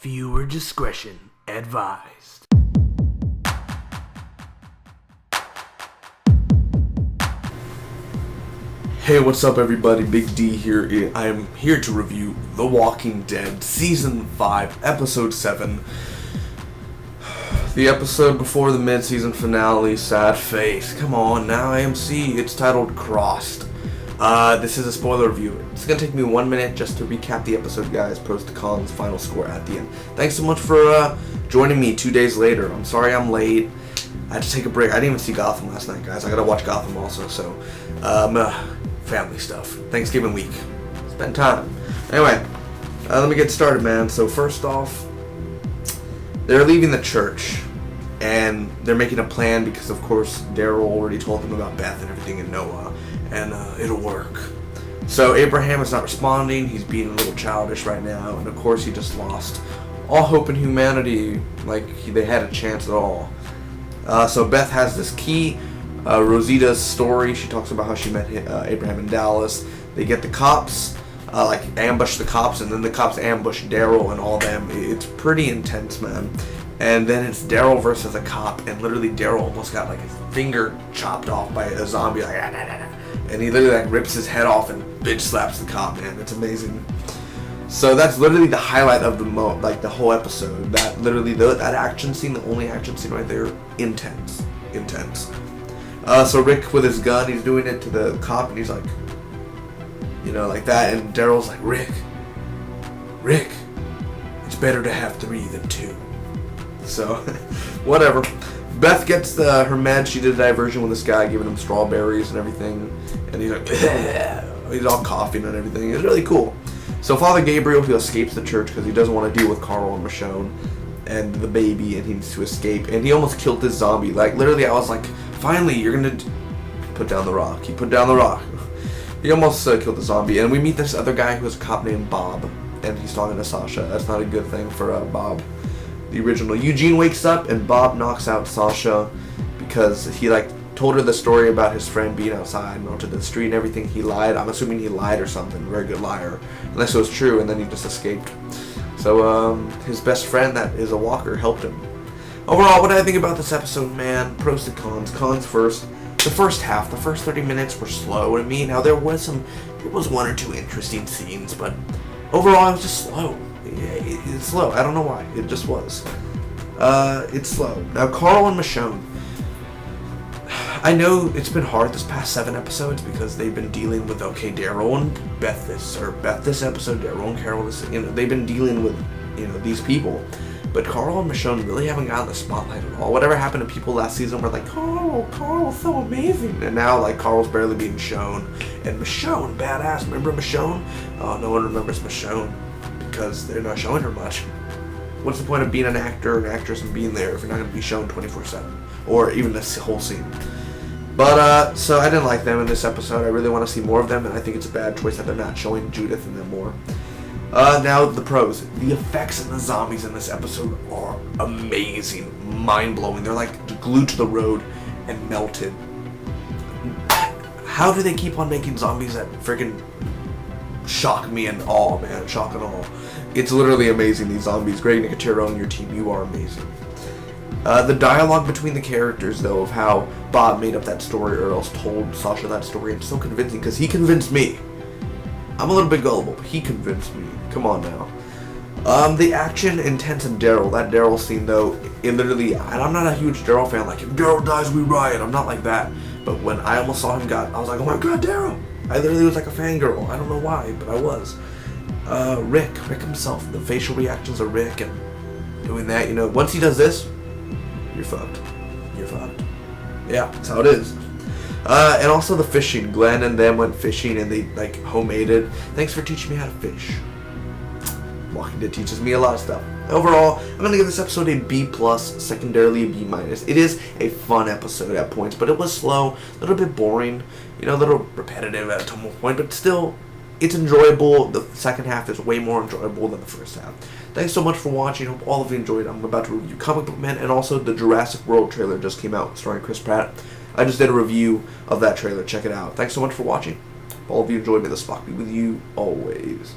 Viewer discretion advised. Hey, what's up everybody? Big D here. I am here to review The Walking Dead Season 5, Episode 7. The episode before the mid-season finale, sad face. Come on now, AMC. It's titled Crossed. This is a spoiler review. It's gonna take me 1 minute just to recap the episode, guys. Pros to cons, final score at the end. Thanks so much for joining me 2 days later. I'm sorry I'm late. I had to take a break. I didn't even see Gotham last night, guys. I gotta watch Gotham also, so family stuff. Thanksgiving week. Spend time. Anyway, let me get started, man. So first off, they're leaving the church, and they're making a plan because, of course, Daryl already told them about Beth and everything and Noah, and it'll work. So Abraham is not responding. He's being a little childish right now, and of course he just lost all hope in humanity, like they had a chance at all. So Beth has this key. Rosita's story, she talks about how she met Abraham in Dallas. They get the cops, ambush the cops, and then the cops ambush Daryl and all them. It's pretty intense, man. And then it's Daryl versus a cop, and literally Daryl almost got like his finger chopped off by a zombie, and he literally rips his head off and bitch slaps the cop, man. It's amazing. So that's literally the highlight of the whole episode. That literally that action scene, the only action scene right there, intense. So Rick with his gun, he's doing it to the cop, and he's like, like that, and Daryl's like, Rick, it's better to have 3 than 2. So, whatever. Beth gets her meds. She did a diversion with this guy, giving him strawberries and everything, and he's like, he's all coughing and everything. It's really cool. So Father Gabriel, he escapes the church because he doesn't want to deal with Carl and Michonne and the baby, and he needs to escape, and he almost killed this zombie. Like, literally, I was like, finally, you're gonna put down the rock. He put down the rock. He almost killed the zombie, and we meet this other guy who's a cop named Bob, and he's talking to Sasha. That's not a good thing for Bob, the original. Eugene wakes up, and Bob knocks out Sasha because he told her the story about his friend being outside and onto the street and everything. He lied. I'm assuming he lied or something. Very good liar, unless it was true, and then he just escaped. So his best friend that is a walker helped him. Overall, what did I think about this episode, man? Pros to cons. Cons first. The first half, the first 30 minutes were slow to me. Now there was 1 or 2 interesting scenes, but overall it was just slow. It's slow. I don't know why. It just was. It's slow. Now Carl and Michonne. I know it's been hard this past 7 episodes because they've been dealing with Daryl and Beth this episode, Daryl and Carol this. They've been dealing with these people. But Carl and Michonne really haven't gotten the spotlight at all. Whatever happened to people last season were like, Carl's so amazing. And now, Carl's barely being shown. And Michonne, badass. Remember Michonne? Oh, no one remembers Michonne because they're not showing her much. What's the point of being an actor or an actress and being there if you're not going to be shown 24/7? Or even this whole scene. But, so I didn't like them in this episode. I really want to see more of them, and I think it's a bad choice that they're not showing Judith and them more. Now the pros. The effects of the zombies in this episode are amazing, mind-blowing. They're glued to the road and melted. How do they keep on making zombies that freaking shock me and awe, man? Shock and awe. It's literally amazing, these zombies. Greg Nicotero and your team, you are amazing. The dialogue between the characters, though, of how Bob made up that story or else told Sasha that story, it's so convincing because he convinced me. I'm a little bit gullible, but he convinced me. Come on now. The action intense in Daryl. That Daryl scene, though, it literally, and I'm not a huge Daryl fan. If Daryl dies, we riot. I'm not like that. But when I almost saw him I was like, oh my god, Daryl! I literally was like a fangirl. I don't know why, but I was. Rick himself. The facial reactions of Rick and doing that, once he does this, you're fucked. You're fucked. Yeah, that's how it is. And also the fishing. Glenn and them went fishing and they homemade. Thanks for teaching me how to fish. Walking Dead teaches me a lot of stuff. Overall, I'm going to give this episode a B+, secondarily a B-. It is a fun episode at points, but it was slow, a little bit boring, a little repetitive at a point, but still, it's enjoyable. The second half is way more enjoyable than the first half. Thanks so much for watching. Hope all of you enjoyed. I'm about to review Comic Book Man, and also the Jurassic World trailer just came out starring Chris Pratt. I just did a review of that trailer. Check it out. Thanks so much for watching. Hope all of you enjoyed. May the Spock be with you always.